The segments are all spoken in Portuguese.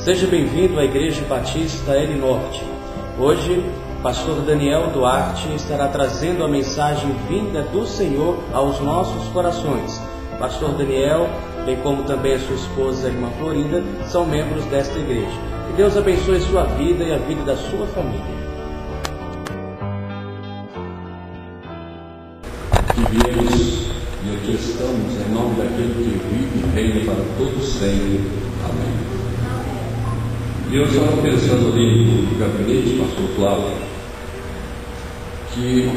Seja bem-vindo à Igreja Batista L Norte. Hoje, pastor Daniel Duarte estará trazendo a mensagem vinda do Senhor aos nossos corações. Pastor Daniel, bem como também a sua esposa, a irmã Florinda, são membros desta igreja. Que Deus abençoe sua vida e a vida da sua família. Que viemos e aqui estamos em nome daquele que vive e reina para todos sempre. Amém. E eu estava pensando ali no gabinete, pastor Flávio, que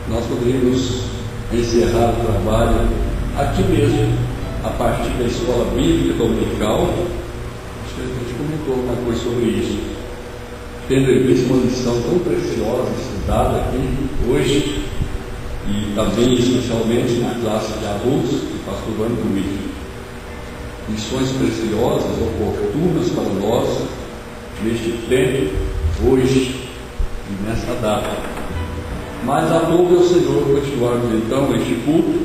nós poderíamos encerrar o trabalho aqui mesmo, a partir da escola bíblica dominical. Acho que a gente comentou alguma coisa sobre isso, tendo em vista uma lição tão preciosa estudada aqui hoje, e também especialmente na classe de adultos do pastor Vando Luiz. Lições preciosas, oportunas para nós neste tempo, hoje e nesta data. Mas aprove ao Senhor continuarmos então este culto,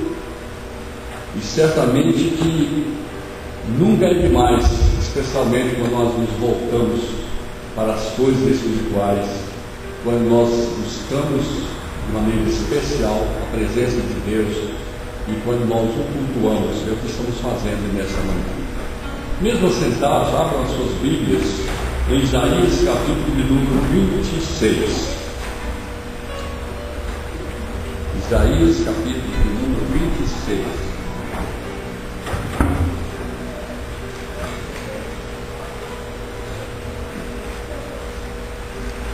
e certamente que nunca é demais, especialmente quando nós nos voltamos para as coisas espirituais, quando nós buscamos de maneira especial a presença de Deus, e quando nós o cultuamos, é o que estamos fazendo nessa manhã. Mesmo sentados, abram as suas Bíblias em Isaías capítulo de número 26. Isaías capítulo de número 26.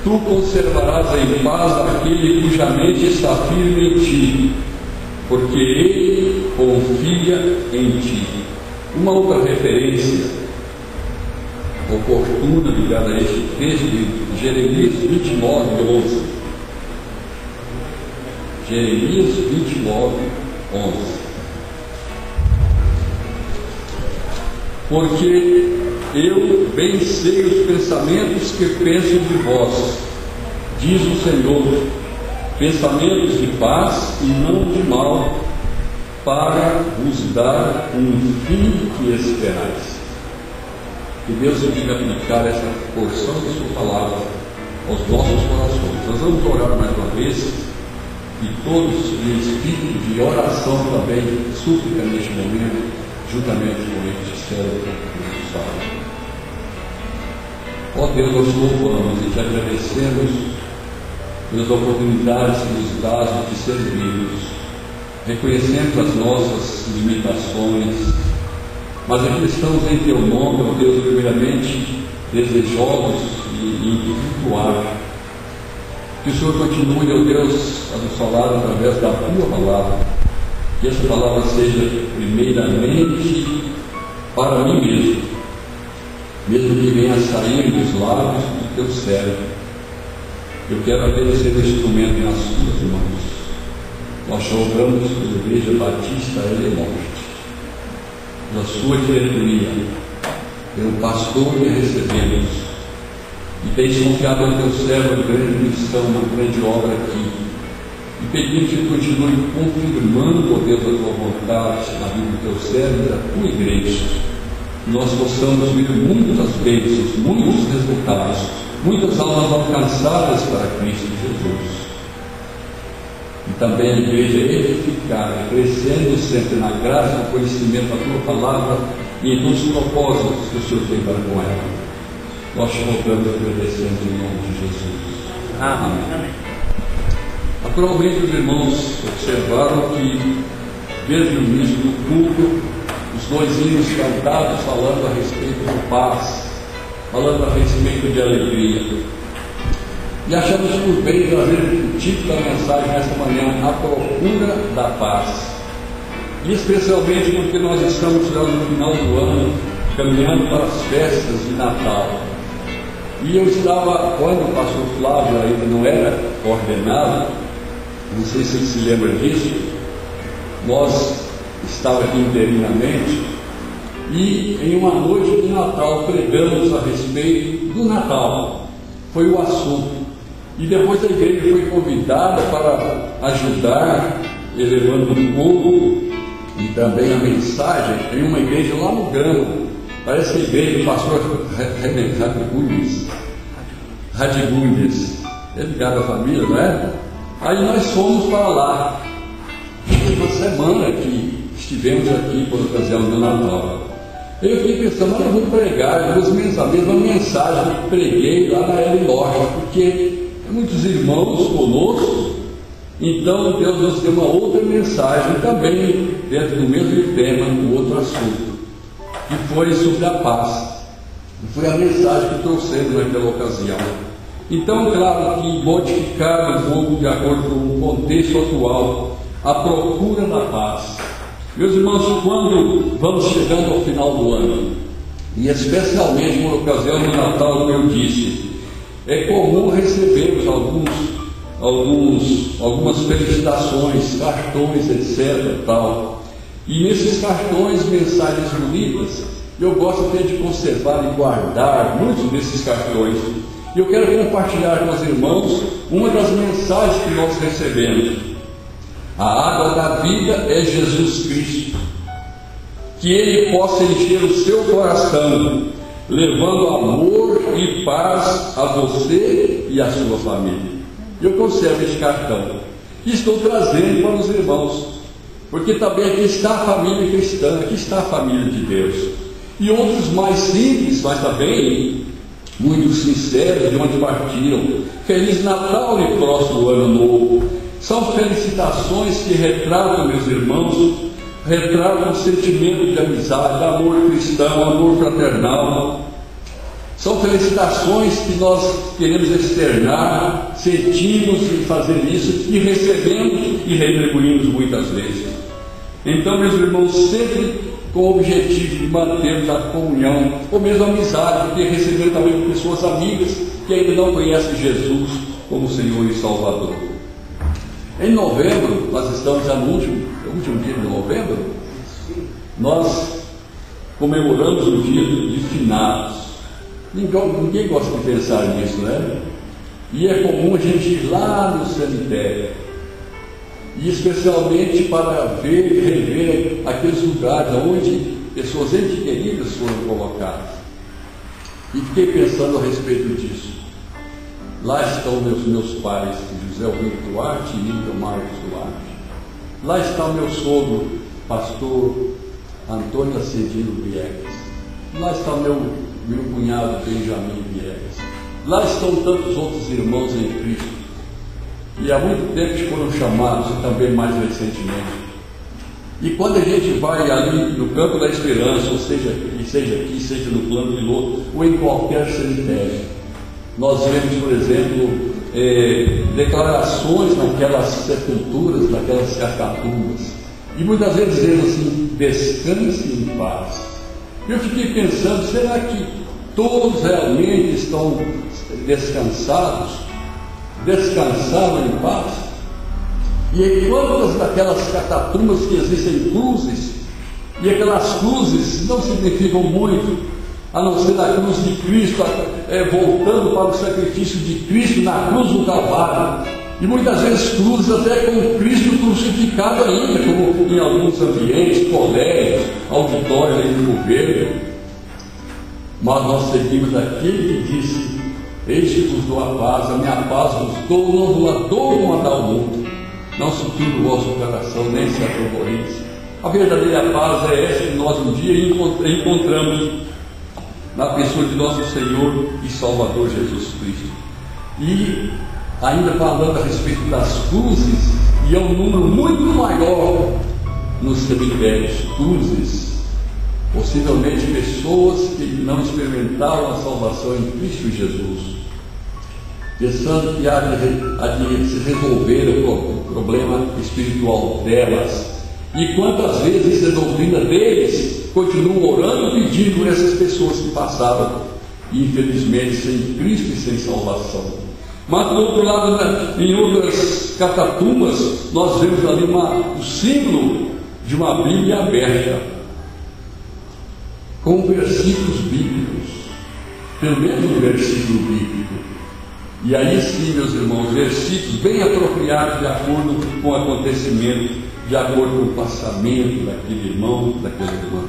Tu conservarás em paz aquele cuja mente está firme em ti, porque ele confia em ti. Uma outra referência oportuna ligada a este texto de Jeremias 29, 11. Jeremias 29, 11. Porque eu bem sei os pensamentos que penso de vós, diz o Senhor, pensamentos de paz e não de mal, para vos dar um fim que esperais. Que Deus venha aplicar essa porção de sua palavra aos nossos corações. Nós vamos orar mais uma vez, e todos em espírito de oração também, súplica neste momento, juntamente com este céu que nos fala. Ó Deus, nós louvamos e te agradecemos pelas oportunidades que nos dás de te servirmos. Reconhecemos as nossas limitações, mas aqui estamos em Teu nome, ó Deus, primeiramente desejosos e cultuar. Que o Senhor continue, ó Deus, a nos falar através da Tua palavra, que essa palavra seja primeiramente para mim mesmo que venha a sair dos lábios do Teu servo. Eu quero apenas ser um instrumento nas Tuas mãos. Nós rogamos pela Igreja Batista L Norte, pela sua diretoria, pelo pastor que recebemos, e tens confiado ao Teu servo uma grande missão, uma grande obra aqui, e pedimos que continue confirmando, ó Deus, a Tua vontade na vida do Teu servo e da Tua Igreja, que nós possamos ver muitas bênçãos, muitos resultados, muitas almas alcançadas para Cristo Jesus. E também a igreja edificada, crescendo sempre na graça e no conhecimento da Tua palavra e em todos os propósitos que o Senhor tem para com ela. Nós te rogamos e agradecemos em nome de Jesus. Amém. Naturalmente, os irmãos observaram que, desde o início do culto, os dois hinos cantados falando a respeito de paz, falando a respeito de alegria. E achamos por bem trazer o título da mensagem nesta manhã, A Procura da Paz. E especialmente porque nós estamos no final do ano, caminhando para as festas de Natal. E eu estava, quando o pastor Flávio ainda não era ordenado, não sei se ele se lembra disso, nós estávamos aqui interinamente, e em uma noite de Natal pregamos a respeito do Natal. Foi o assunto. E depois a igreja foi convidada para ajudar, elevando o povo e também a mensagem em uma igreja lá no Grampo, Parece que a igreja do pastor Radgundes, é ligado à família, não é? Aí nós fomos para lá. E uma semana que estivemos aqui por ocasião do Natal. Eu fiquei pensando, mas eu vou pregar, a mesma mensagem que preguei lá na L Norte, porque muitos irmãos conosco, então Deus nos deu uma outra mensagem também, dentro do mesmo tema, um outro assunto, que foi sobre a paz. Foi a mensagem que trouxemos naquela ocasião. Então, claro que modificado um pouco de acordo com o contexto atual, a procura da paz. Meus irmãos, quando vamos chegando ao final do ano, e especialmente por ocasião do Natal, como eu disse, é comum recebermos algumas felicitações, cartões, etc. Tal. E nesses cartões, mensagens bonitas, eu gosto até de conservar e guardar muitos desses cartões. E eu quero compartilhar com os irmãos uma das mensagens que nós recebemos. A água da vida é Jesus Cristo. Que Ele possa encher o seu coração, levando amor e paz a você e a sua família. Eu conservo este cartão e estou trazendo para os irmãos, porque também aqui está a família cristã, aqui está a família de Deus. E outros mais simples, mas também muito sinceros, de onde partiram. Feliz Natal e próximo Ano Novo. São felicitações que retratam, meus irmãos, retratam o sentimento de amizade, amor cristão, amor fraternal. São felicitações que nós queremos externar, sentimos em fazer isso e recebemos e retribuímos muitas vezes. Então, meus irmãos, sempre com o objetivo de mantermos a comunhão, ou mesmo a amizade, porque recebemos também pessoas amigas que ainda não conhecem Jesus como Senhor e Salvador. Em novembro, nós estamos já no último dia de novembro, nós comemoramos o dia de finados. Ninguém gosta de pensar nisso, né? E é comum a gente ir lá no cemitério, e especialmente para ver e rever aqueles lugares onde pessoas entes queridas foram colocadas. E fiquei pensando a respeito disso. Lá estão meus pais, José Alvino Duarte e Lídia Marcos Duarte. Lá está o meu sogro, pastor Antônio Acedino Viegas. Lá está meu cunhado Benjamin Viegas. Lá estão tantos outros irmãos em Cristo. E há muito tempo que foram chamados, e também mais recentemente. E quando a gente vai ali no campo da esperança, ou seja aqui, seja no plano piloto, ou em qualquer cemitério, nós vemos, por exemplo, declarações naquelas sepulturas, naquelas catatumbas, e muitas vezes dizendo assim: descanse em paz. Eu fiquei pensando, será que todos realmente estão descansaram em paz? E em quantas daquelas catatumbas que existem cruzes, e aquelas cruzes não significam muito, a não ser a cruz de Cristo, voltando para o sacrifício de Cristo na cruz do Calvário, e muitas vezes cruzes até com Cristo crucificado ainda, como em alguns ambientes, colégios, auditórios do governo. Mas nós seguimos aquele que disse: eis que vos dou a paz, a minha paz vos dou, não vos a dou como a dá o mundo. Não se turbe o vosso coração, nem se atemorize. A verdadeira paz é essa que nós um dia encontramos na pessoa de nosso Senhor e Salvador Jesus Cristo. E ainda falando a respeito das cruzes, e é um número muito maior nos cemitérios, cruzes, possivelmente pessoas que não experimentaram a salvação em Cristo Jesus, pensando que há de se resolver o problema espiritual delas. E quantas vezes a doutrina deles continua orando, pedindo por essas pessoas que passaram, infelizmente, sem Cristo e sem salvação. Mas, do outro lado, em outras catatumbas, nós vemos ali o símbolo de uma Bíblia aberta, com versículos bíblicos, pelo menos um versículo bíblico. E aí sim, meus irmãos, versículos bem apropriados de acordo com o acontecimento, de acordo com o passamento daquele irmão, daquela irmã.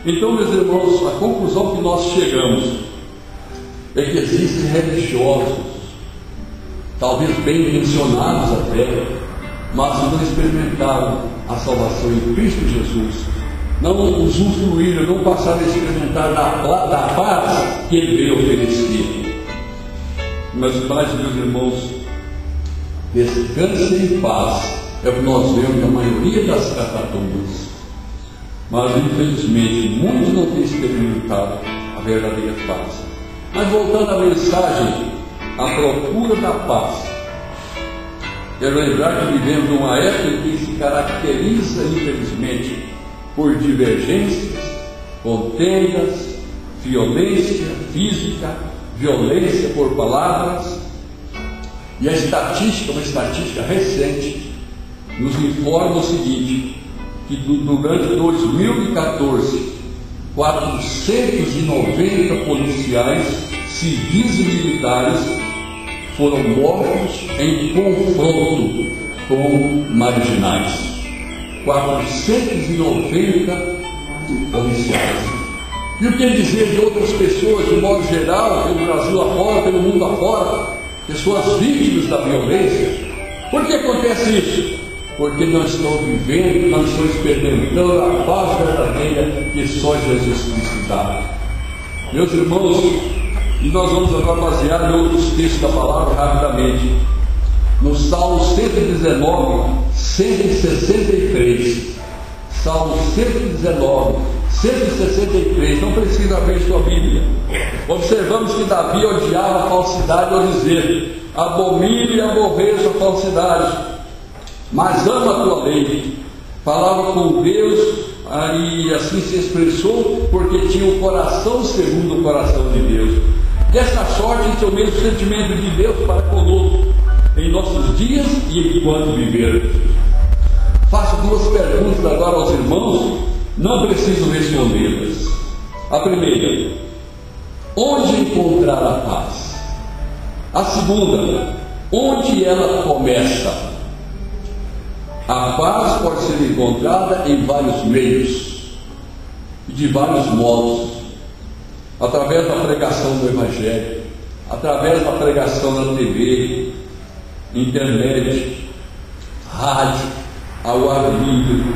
Então, meus irmãos, a conclusão que nós chegamos é que existem religiosos, talvez bem intencionados até, mas não experimentaram a salvação em Cristo Jesus, não usufruíram, não passaram a experimentar da paz que Ele veio oferecer. Meus irmãos, descanse em paz é o que nós vemos na maioria das catatumbas, mas infelizmente muitos não têm experimentado a verdadeira paz. Mas voltando à mensagem, a procura da paz, quero lembrar que vivemos numa época que se caracteriza, infelizmente, por divergências, contendas, violência física, violência por palavras. E a estatística, uma estatística recente, nos informa o seguinte, que durante 2014, 490 policiais, civis e militares foram mortos em confronto com marginais. 490 policiais. E o que dizer de outras pessoas, de modo geral, pelo Brasil afora, pelo mundo afora, pessoas vítimas da violência? Por que acontece isso? Porque não estão vivendo, não estão experimentando a paz verdadeira que só Jesus Cristo dá. Meus irmãos, e nós vamos agora basear em outros textos da palavra rapidamente. No Salmo 119, 163. Salmo 119, 163. Não precisa abrir sua Bíblia. Observamos que Davi odiava a falsidade ao dizer: abomino e aborreço a falsidade, mas amo a tua lei. Falava com Deus e assim se expressou, porque tinha o coração segundo o coração de Deus. Dessa sorte, esse é o mesmo sentimento de Deus para conosco, em nossos dias e enquanto viver. Faço duas perguntas agora aos irmãos, não preciso respondê-las. A primeira: onde encontrar a paz? A segunda: onde ela começa? A paz pode ser encontrada em vários meios e de vários modos. Através da pregação do Evangelho, através da pregação na TV, internet, rádio, ao ar livre,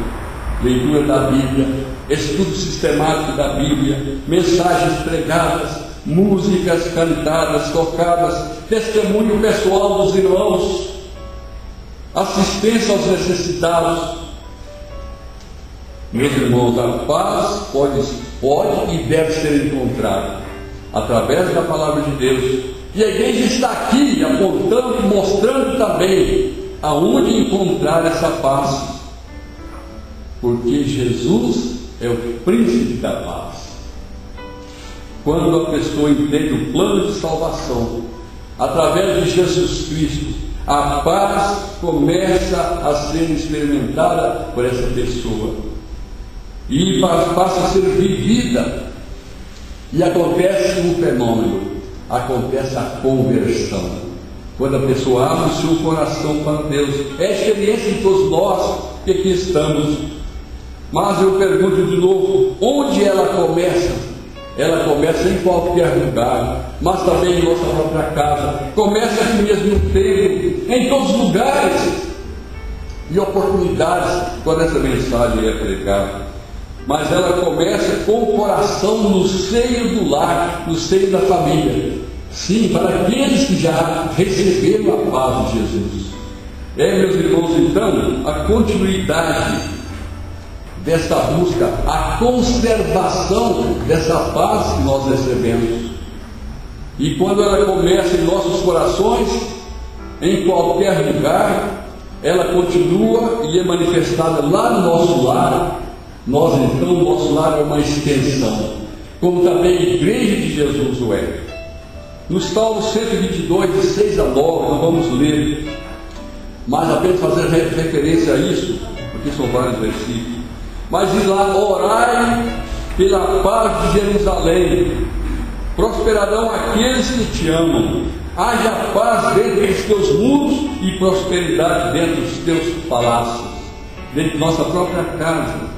leitura da Bíblia, estudo sistemático da Bíblia, mensagens pregadas, músicas cantadas, tocadas, testemunho pessoal dos irmãos, assistência aos necessitados. Meus irmãos, a paz pode e deve ser encontrada através da palavra de Deus. E a igreja está aqui apontando e mostrando também aonde encontrar essa paz, porque Jesus é o príncipe da paz. Quando a pessoa entende o plano de salvação através de Jesus Cristo, a paz começa a ser experimentada por essa pessoa e passa a ser vivida, e acontece um fenômeno, acontece a conversão, quando a pessoa abre o seu coração para Deus. É a experiência de todos nós que aqui estamos. Mas eu pergunto de novo, onde ela começa? Ela começa em qualquer lugar, mas também em nossa própria casa. Começa aqui mesmo no templo, em todos os lugares e oportunidades quando essa mensagem é pregada. Mas ela começa com o coração no seio do lar, no seio da família. Sim, para aqueles que já receberam a paz de Jesus. Meus irmãos, então, a continuidade desta busca, a conservação dessa paz que nós recebemos. E quando ela começa em nossos corações, em qualquer lugar, ela continua e é manifestada lá no nosso lar. Nós então, o nosso lar é uma extensão, como também a igreja de Jesus o é. No Salmo 122, de 6 a 9, não vamos ler, mas apenas fazer referência a isso, porque são vários versículos. Mas diz lá: orai pela paz de Jerusalém, prosperarão aqueles que te amam, haja paz dentro dos teus muros e prosperidade dentro dos teus palácios, dentro de nossa própria casa.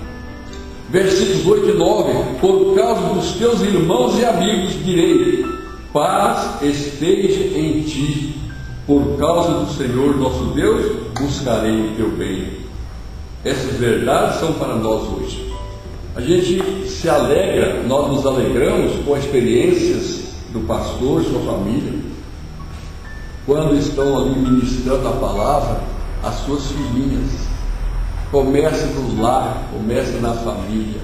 Versículos 8 e 9: por causa dos teus irmãos e amigos direi, paz esteja em ti, por causa do Senhor nosso Deus buscarei o teu bem. Essas verdades são para nós hoje. A gente se alegra, nós nos alegramos com as experiências do pastor, sua família, quando estão ali ministrando a palavra às suas filhinhas. Começa no lar, começa na família,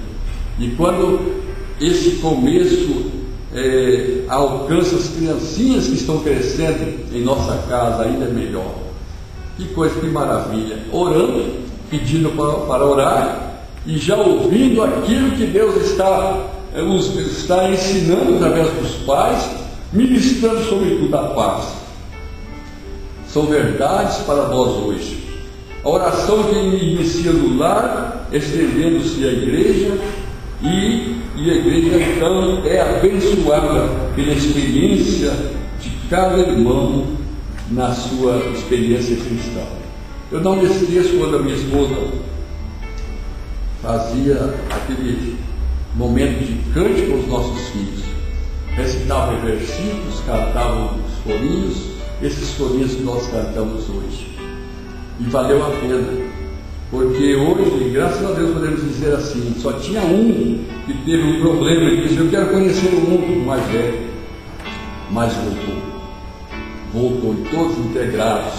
e quando esse começo alcança as criancinhas que estão crescendo em nossa casa, ainda é melhor. Que coisa, que maravilha! Orando, pedindo para orar, e já ouvindo aquilo que Deus está ensinando através dos pais, ministrando sobretudo a paz. São verdades para nós hoje. A oração que inicia no lar, estendendo-se à igreja, e a igreja então é abençoada pela experiência de cada irmão na sua experiência cristã. Eu não me esqueço quando a minha esposa fazia aquele momento de cântico com os nossos filhos, recitava versículos, cantavam os corinhos, esses corinhos que nós cantamos hoje, e valeu a pena, porque hoje, graças a Deus, podemos dizer assim, só tinha um que teve um problema e disse: eu quero conhecer o mundo mais velho, mas voltou e todos integrados,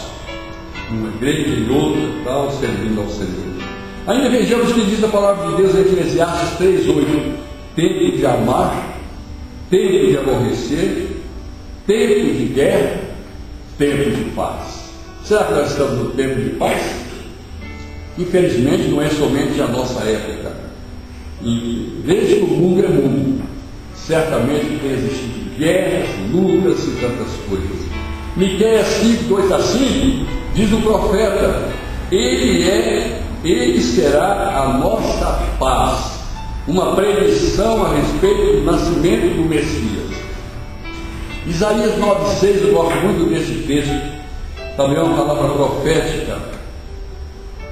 uma igreja e outra, tal, servindo ao Senhor. Ainda vejamos o que diz a palavra de Deus em Eclesiastes 3:8: tempo de amar, tempo de aborrecer, tempo de guerra, tempo de paz. Será que nós estamos no tempo de paz? Infelizmente não é somente a nossa época, e desde que o mundo é mundo, certamente tem existido guerras, lutas e tantas coisas. Miqueias 5:2-5 diz o profeta: Ele será a nossa paz. Uma predição a respeito do nascimento do Messias. Isaías 9:6, eu gosto muito desse texto. Também é uma palavra profética,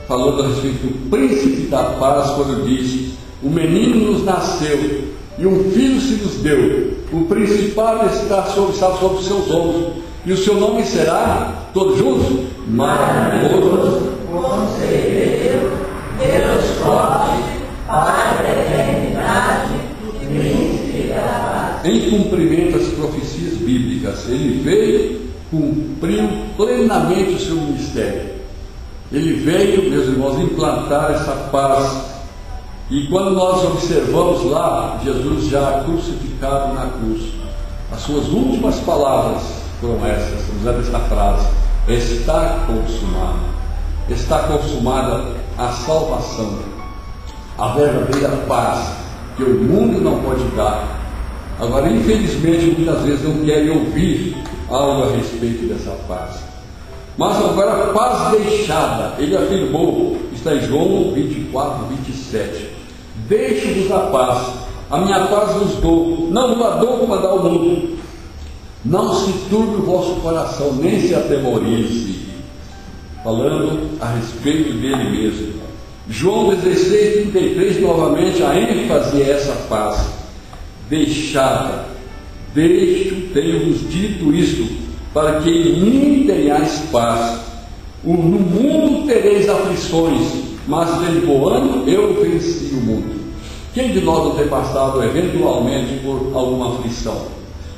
falando a respeito do príncipe da paz, quando diz: o menino nos nasceu e um filho se nos deu, o principado está sobre os seus ombros, e o seu nome será, todos juntos, maravilhoso, conselheiro, Deus forte, Pai da eternidade, príncipe da paz. Em cumprimento às profecias bíblicas, ele veio, cumpriu plenamente o seu ministério. Ele veio, meus irmãos, implantar essa paz. E quando nós observamos lá, Jesus já crucificado na cruz, as suas últimas palavras foram essas, usando esta frase: está consumado. Está consumada a salvação, a verdadeira paz que o mundo não pode dar. Agora, infelizmente, muitas vezes não querem ouvir algo a respeito dessa paz. Mas agora, a paz deixada, ele afirmou, está em João 24:27: deixo-vos a paz, a minha paz vos dou, não vos a dou como a dá o mundo. Não se turbe o vosso coração, nem se atemorize. Falando a respeito dele mesmo. João 16:33, novamente a ênfase é essa paz deixada. Tenho-vos dito isto, para que em mim tenhais paz. No mundo tereis aflições, mas de bom ânimo, eu venci o mundo. Quem de nós não tem passado eventualmente por alguma aflição,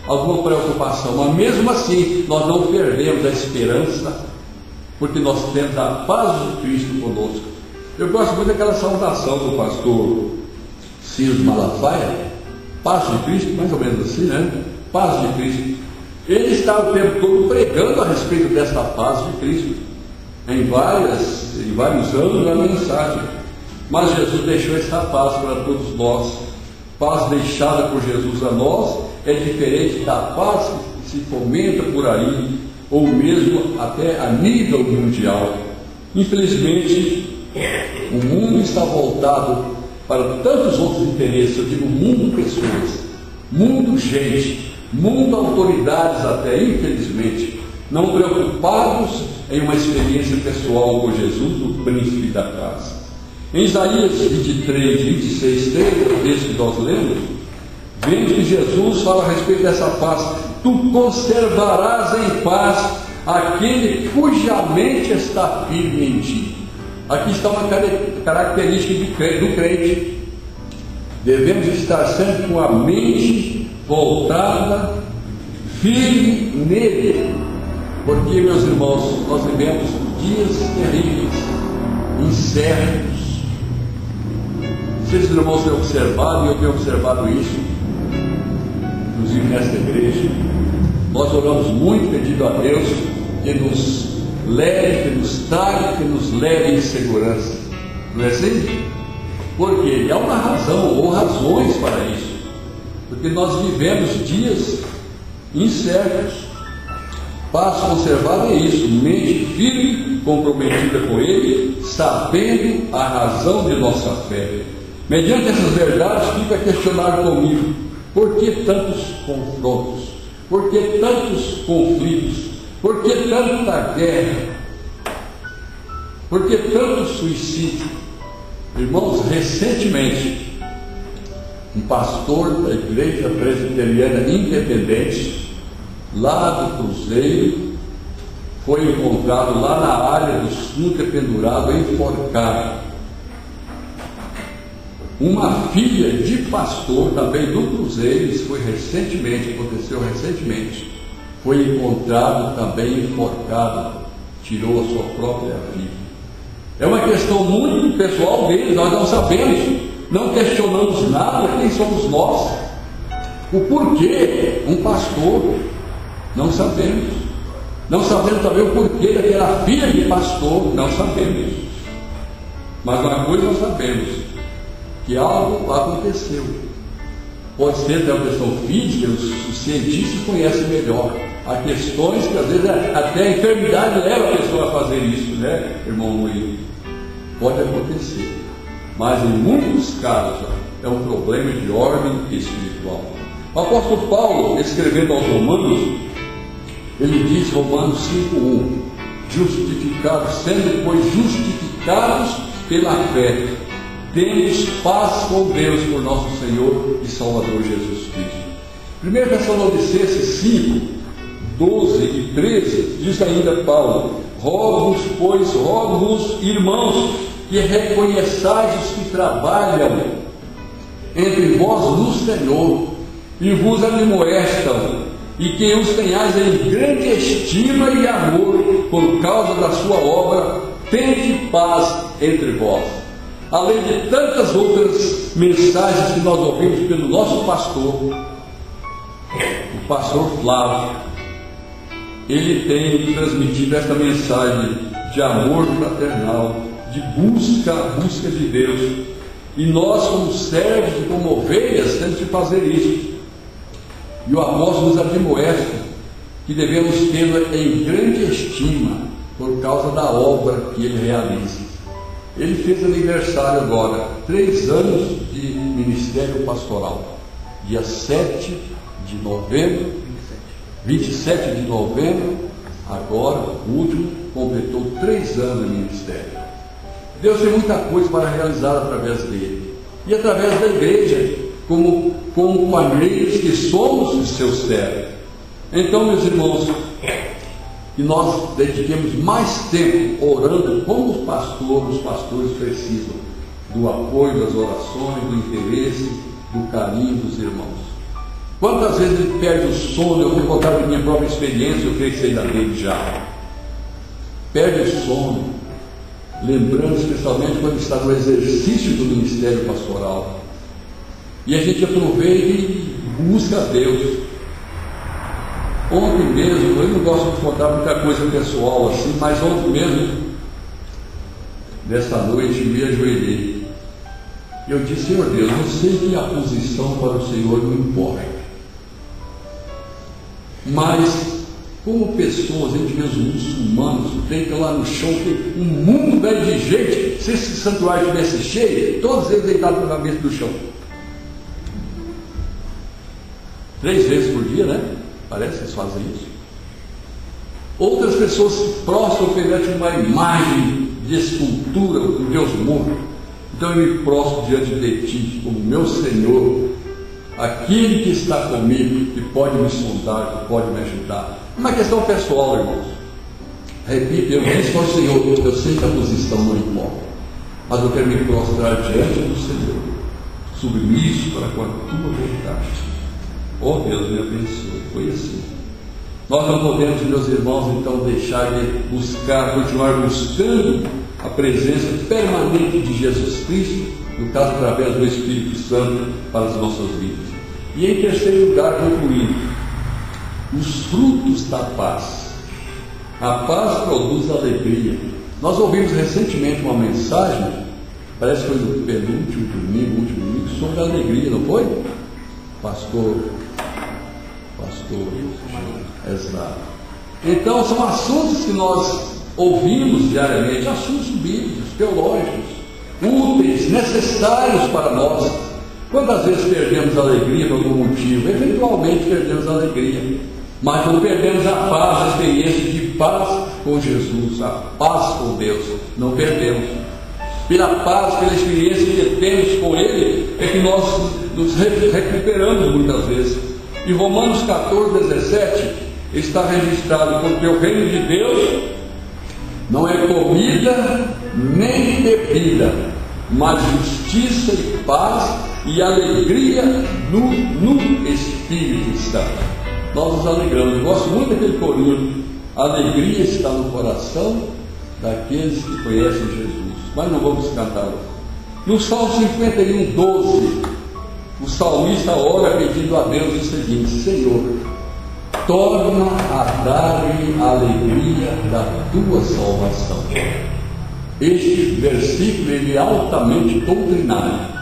alguma preocupação, mas mesmo assim nós não perdemos a esperança, porque nós temos a paz de Cristo conosco. Eu gosto muito daquela saudação do pastor Ciro Malafaia: paz de Cristo, mais ou menos assim, né? Paz de Cristo. Ele está o tempo todo pregando a respeito desta paz de Cristo, em vários anos na mensagem. Mas Jesus deixou esta paz para todos nós. Paz deixada por Jesus a nós é diferente da paz que se fomenta por aí, ou mesmo até a nível mundial. Infelizmente, o mundo está voltado para tantos outros interesses. Eu digo mundo pessoas, mundo gente, mundo autoridades até, infelizmente, não preocupados em uma experiência pessoal com Jesus, o príncipe da paz. Em Isaías 23, 26, 3, o texto que nós lemos, vemos que Jesus fala a respeito dessa paz. Tu conservarás em paz aquele cuja mente está firme em ti. Aqui está uma característica do crente. Devemos estar sempre com a mente voltada, firme nele. Porque, meus irmãos, nós vivemos dias terríveis, incertos. Vocês, irmãos, têm observado, e eu tenho observado isso, inclusive nesta igreja. Nós oramos muito pedindo a Deus que nos leve, que nos traga, que nos leve em segurança. Não é assim? Porque há uma razão ou razões para isso. Porque nós vivemos dias incertos. Paz conservada é isso, mente firme, comprometida com Ele, sabendo a razão de nossa fé. Mediante essas verdades, fica a questionar comigo: por que tantos confrontos? Por que tantos conflitos? Por que tanta guerra? Por que tanto suicídio? Irmãos, recentemente, um pastor da Igreja Presbiteriana Independente, lá do Cruzeiro, foi encontrado lá na área do Snooker pendurado, enforcado. Uma filha de pastor, também do Cruzeiro, isso foi recentemente, aconteceu recentemente, foi encontrado também enforcado, tirou a sua própria filha. É uma questão muito pessoal deles, nós não sabemos, não questionamos nada, quem somos nós? O porquê um pastor, não sabemos. Não sabemos também o porquê daquela filha de pastor, não sabemos. Mas uma coisa nós sabemos, que algo aconteceu. Pode ser até uma questão física, os cientistas conhecem melhor. Há questões que às vezes até a enfermidade leva a pessoa a fazer isso, né, irmão Luiz? Pode acontecer. Mas em muitos casos é um problema de ordem espiritual. O apóstolo Paulo, escrevendo aos Romanos, ele diz, Romanos 5:1, justificados, sendo pois justificados pela fé, temos paz com Deus por nosso Senhor e Salvador Jesus Cristo. 1 Tessalonicenses 5, 12 e 13, diz ainda Paulo: rogo-vos, irmãos, que reconheçais os que trabalham entre vós no Senhor e vos admoestam, e que os tenhais em grande estima e amor por causa da sua obra, tende paz entre vós. Além de tantas outras mensagens que nós ouvimos pelo nosso pastor, o pastor Flávio, ele tem transmitido esta mensagem de amor fraternal, de busca de Deus, e nós, como servos e como ovelhas, temos que fazer isso. E o apóstolo nos admoesta que devemos tê-lo em grande estima por causa da obra que ele realiza. Ele fez aniversário agora, 3 anos de ministério pastoral, dia 7 de novembro, 27 de novembro, agora, o último, completou 3 anos de ministério. Deus tem muita coisa para realizar através dele, e através da igreja, como companheiros que somos os seus servos. Então, meus irmãos, que nós dediquemos mais tempo orando como os pastores precisam do apoio, das orações, do interesse, do carinho dos irmãos. Quantas vezes ele perde o sono? Eu vou contar da minha própria experiência, eu creio que você ainda teve já. Perde o sono, lembrando especialmente quando está no exercício do ministério pastoral. E a gente aproveita e busca a Deus. Ontem mesmo, eu não gosto de contar muita coisa pessoal assim, mas ontem mesmo, nesta noite, me ajoelhei. Eu disse: Senhor Deus, eu sei que a posição para o Senhor não importa, mas como pessoas, a gente vê os muçulmanos, deitam lá no chão, tem um mundo velho de gente. Se esse santuário estivesse cheio, todos eles deitados na cabeça do chão. 3 vezes por dia, né? Parece que eles fazem isso. Outras pessoas se prostram perante uma imagem de escultura do Deus morto. Então eu me prostro diante de Ti, como meu Senhor, aquele que está comigo, que pode me sondar, que pode me ajudar. Uma questão pessoal, irmãos. Repito, eu disse ao Senhor, eu sei que a posição não importa, mas eu quero me prostrar diante do Senhor, submisso para com a Tua vontade. Oh Deus, me abençoe. Foi assim. Nós não podemos, meus irmãos, então deixar de continuar buscando a presença permanente de Jesus Cristo, no caso através do Espírito Santo, para as nossas vidas. E em terceiro lugar, concluindo, os frutos da paz. A paz produz alegria. Nós ouvimos recentemente uma mensagem, parece que foi no penúltimo domingo, sobre a alegria, não foi? Pastor, exato. Então são assuntos que nós ouvimos diariamente, assuntos bíblicos, teológicos, úteis, necessários para nós. Quantas vezes perdemos a alegria por algum motivo? Eventualmente perdemos a alegria, mas não perdemos a paz, a experiência de paz com Jesus, a paz com Deus, não perdemos. Pela paz, pela experiência que temos com Ele, é que nós nos recuperamos muitas vezes. Em Romanos 14, 17, está registrado: porque o reino de Deus não é comida nem bebida, mas justiça e paz e alegria no Espírito Santo. Nós nos alegramos. Eu gosto muito daquele corinho: a alegria está no coração daqueles que conhecem Jesus. Mas não vamos cantar. No Salmo 51, 12, o salmista ora pedindo a Deus o seguinte: Senhor, torna a dar-lhe a alegria da tua salvação. Este versículo ele é altamente doutrinário.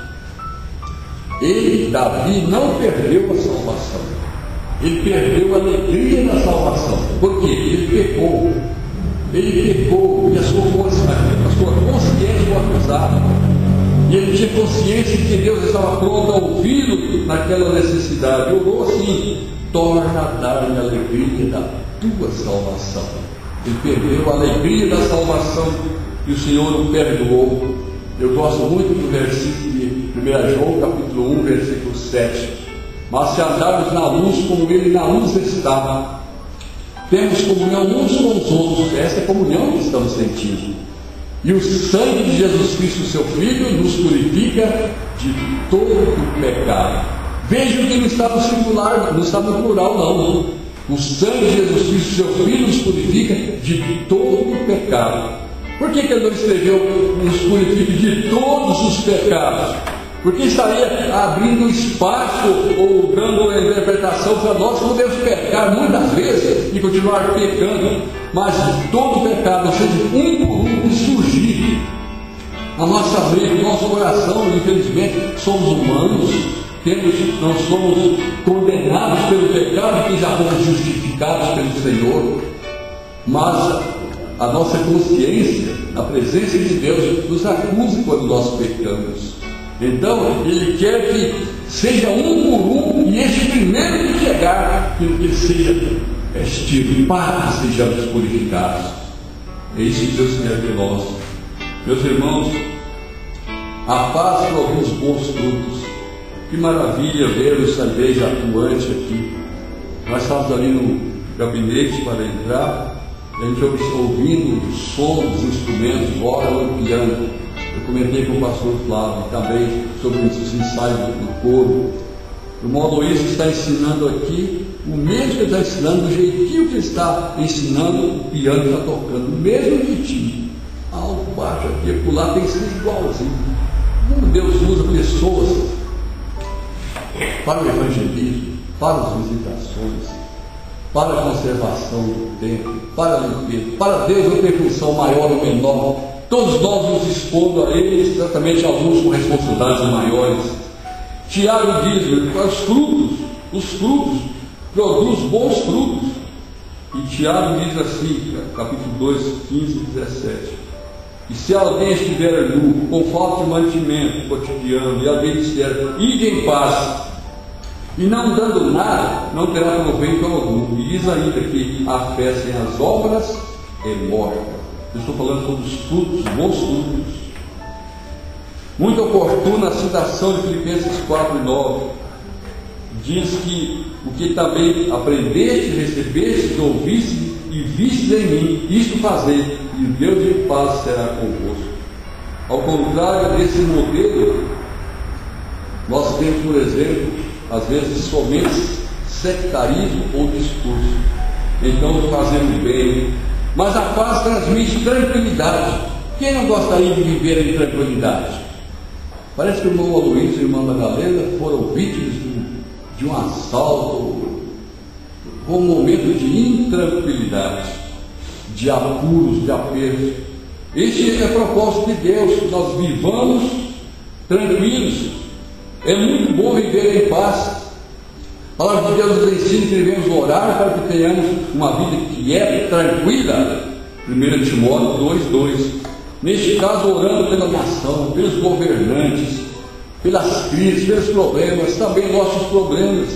Davi, não perdeu a salvação. Ele perdeu a alegria da salvação. Por quê? Ele pecou. E a sua consciência foi acusada. E ele tinha consciência de que Deus estava pronto a ouvi-lo naquela necessidade. Orou assim: torna a dar-lhe a alegria da tua salvação. Ele perdeu a alegria da salvação e o Senhor o perdoou. Eu gosto muito do versículo de 1 João, capítulo 1, versículo 7. Mas se andarmos na luz como Ele na luz está, temos comunhão uns com os outros. Essa é a comunhão que estamos sentindo. E o sangue de Jesus Cristo, seu Filho, nos purifica de todo pecado. Vejam que não está no singular, não está no plural, não. O sangue de Jesus Cristo, seu Filho, nos purifica de todo pecado. Por que ele não escreveu nos purifica de todos os pecados? Porque estaria abrindo espaço ou dando uma interpretação para nós que podemos pecar muitas vezes e continuar pecando, mas de todo pecado, ou seja, um por um, que surgir. A nossa mente, o nosso coração, infelizmente, somos humanos, não somos condenados pelo pecado, que já fomos justificados pelo Senhor, mas a nossa consciência, na presença de Deus, nos acusa quando nós pecamos. Então, Ele quer que seja um por um, e este primeiro que chegar, que ele seja extirpado, que sejamos purificados. É isso que Deus quer de nós. Meus irmãos, a paz produz bons frutos. Que maravilha ver essa igreja atuante aqui. Nós estávamos ali no gabinete para entrar, a gente ouvindo o som dos instrumentos, ora no piano. Eu comentei com o pastor Flávio também sobre os ensaios do coro. O irmão Luiz está ensinando aqui, o mesmo que ele está ensinando, do jeitinho que ele está ensinando, o piano está tocando, o mesmo jeitinho. Alto, baixo, aqui, pular, tem que ser igualzinho. Como Deus usa pessoas para o evangelismo, para as visitações, para a conservação do templo, para a limpeza. Para Deus não tem função maior ou menor. Todos nós nos expondo a Ele, certamente alguns com responsabilidades maiores. Tiago diz: os frutos produzem bons frutos. E Tiago diz assim, capítulo 2, 15 e 17: e se alguém estiver nu, com falta de mantimento cotidiano, e alguém disser: ide em paz, e não dando nada, não terá proveito algum. E diz ainda que a fé sem as obras é morta. Eu estou falando sobre os frutos, os bons frutos. Muito oportuna a citação de Filipenses 4:9. Diz que o que também aprendeste, recebeste, ouviste e viste em mim, isto fazei, e o Deus de paz será convosco. Ao contrário desse modelo, nós temos, por exemplo, às vezes somente sectarismo ou discurso. Então fazemos bem, mas a paz transmite tranquilidade. Quem não gostaria de viver em tranquilidade? Parece que o irmão Aloysio e a irmã Madalena foram vítimas de um assalto, com um momento de intranquilidade, de apuros, de apertos. Este é o propósito de Deus, que nós vivamos tranquilos. É muito bom viver em paz. A palavra de Deus nos ensina que devemos orar para que tenhamos uma vida quieta, tranquila. 1 Timóteo 2:2. Neste caso, orando pela nação, pelos governantes, pelas crises, pelos problemas, também nossos problemas.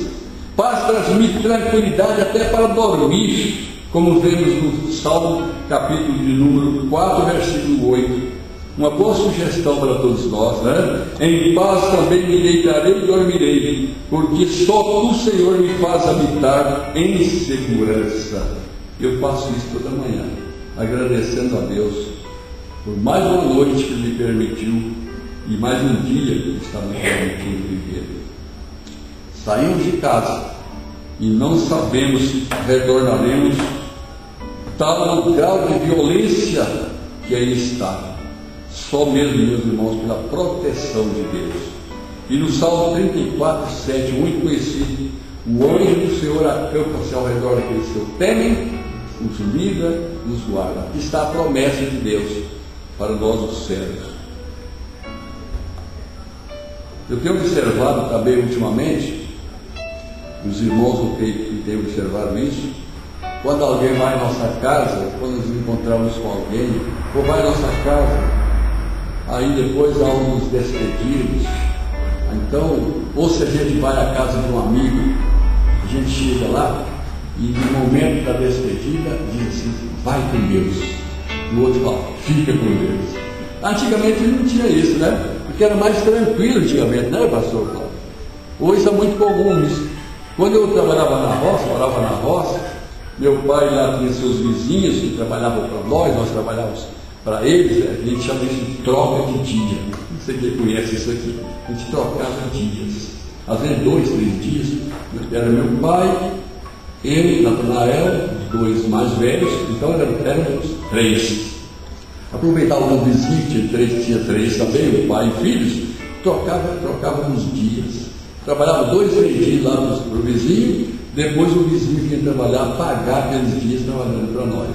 Paz transmite tranquilidade até para dormir, como vemos no Salmo, capítulo de número 4, versículo 8. Uma boa sugestão para todos nós, né? Em paz também me deitarei e dormirei, porque só tu, Senhor, me faz habitar em segurança. Eu faço isso toda manhã, agradecendo a Deus por mais uma noite que me permitiu e mais um dia que está me permitindo viver. Saímos de casa e não sabemos se retornaremos, tal o grau de violência que aí está. Só mesmo, meus irmãos, pela proteção de Deus. E no Salmo 34:7, muito conhecido: o anjo do Senhor acampa-se ao redor daqueles que o temem, os livra, nos guarda. Aqui está a promessa de Deus para nós, os servos. Eu tenho observado também ultimamente, os irmãos que têm observado isso, quando alguém vai à nossa casa, quando nos encontramos com alguém, ou vai à nossa casa, aí depois há uns despedidos. Então, ou se a gente vai à casa de um amigo, a gente chega lá e no momento da despedida diz assim: vai com Deus. O outro fala: fica com Deus. Antigamente não tinha isso, né? Porque era mais tranquilo antigamente, né, pastor Cláudio? Hoje isso é muito comum isso. Quando eu trabalhava na roça, morava na roça, meu pai lá tinha seus vizinhos que trabalhavam para nós trabalhávamos para eles, né? A gente chama isso de troca de dia. Não sei quem conhece isso aqui. A gente trocava dias. Às vezes 2, 3 dias. Era meu pai, eu, Natanael, os 2 mais velhos, então éramos 3. Aproveitava o vizinho, tinha 3 também, o pai e filhos, trocávamos dias. Trabalhava 2, 3 dias lá para o vizinho, depois o vizinho vinha trabalhar, pagar aqueles dias trabalhando para nós.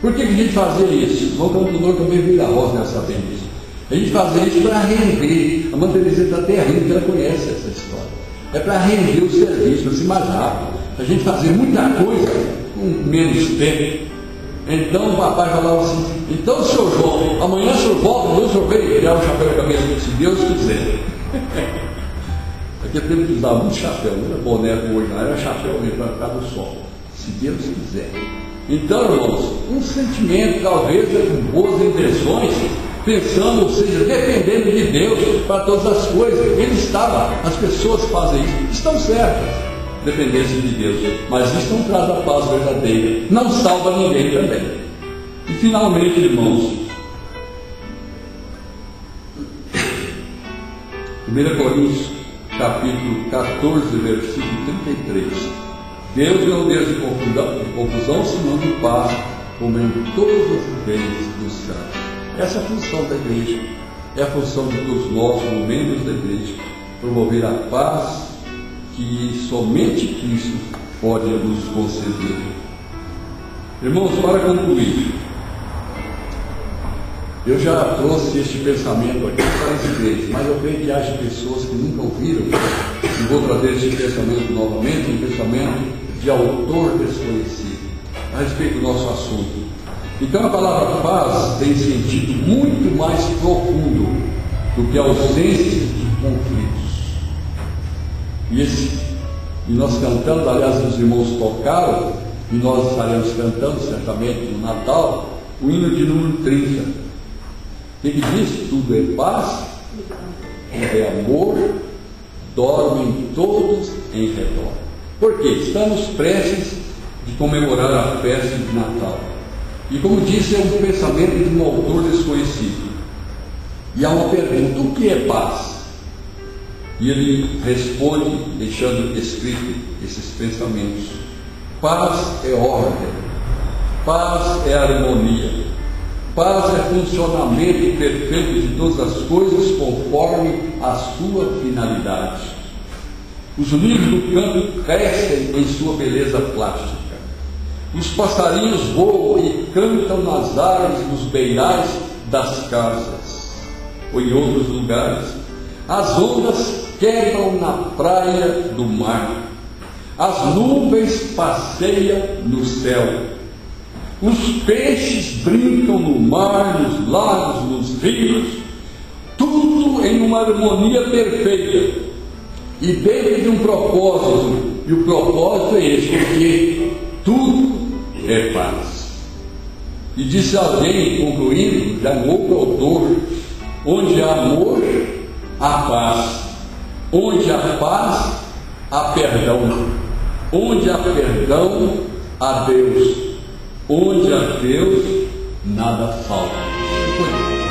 Por que a gente fazia isso? O cantor também veio da roça, nessa vez disso. A gente fazia isso para render. A Mãe Teresa está até rindo, que ela conhece essa história. É para render o serviço, para ser mais rápido. A gente fazer muita coisa com menos tempo. Então o papai falava assim: então, senhor João, amanhã o senhor volta, o senhor veio tirar o chapéu da cabeça, se Deus quiser. Aquele tempo que usava muito chapéu, não era boné hoje, não era chapéu mesmo para ficar no sol, se Deus quiser. Então, irmãos, um sentimento, talvez com boas intenções, pensando, ou seja, dependendo de Deus para todas as coisas. Ele estava, as pessoas fazem isso, estão certas, dependência de Deus, mas isso não traz a paz verdadeira, não salva ninguém também. E finalmente, irmãos, 1 Coríntios capítulo 14, versículo 33. Deus é um Deus de confusão, senão de paz, comendo todos os bens dos santos. Essa é a função da igreja, é a função de todos nós, como membros da igreja, promover a paz que somente Cristo pode nos conceder. Irmãos, para concluir, eu já trouxe este pensamento aqui para as igrejas, mas eu creio que haja pessoas que nunca ouviram, e vou trazer este pensamento novamente, um pensamento de autor desconhecido, a respeito do nosso assunto. Então a palavra paz tem sentido muito mais profundo do que a ausência de conflitos. E nós cantamos, aliás, os irmãos tocaram, e nós estaremos cantando certamente no Natal, o hino de número 30. O que diz? Tudo é paz Onde é amor, dormem todos em redor. Por quê? Estamos prestes de comemorar a festa de Natal. E como disse, é um pensamento de um autor desconhecido. E há uma pergunta: o que é paz? E ele responde, deixando escrito esses pensamentos: paz é ordem, paz é harmonia, paz é funcionamento perfeito de todas as coisas conforme a sua finalidade. Os lírios do campo crescem em sua beleza plástica. Os passarinhos voam e cantam nas árvores dos beirais das casas ou em outros lugares. As ondas quebram na praia do mar. As nuvens passeiam no céu. Os peixes brincam no mar, nos lagos, nos rios. Tudo em uma harmonia perfeita e dentro de um propósito. E o propósito é esse, porque tudo é paz. E disse alguém, concluindo, já um outro autor: onde há amor, há paz. Onde há paz, há perdão. Onde há perdão, há Deus. Onde há Deus, nada falta.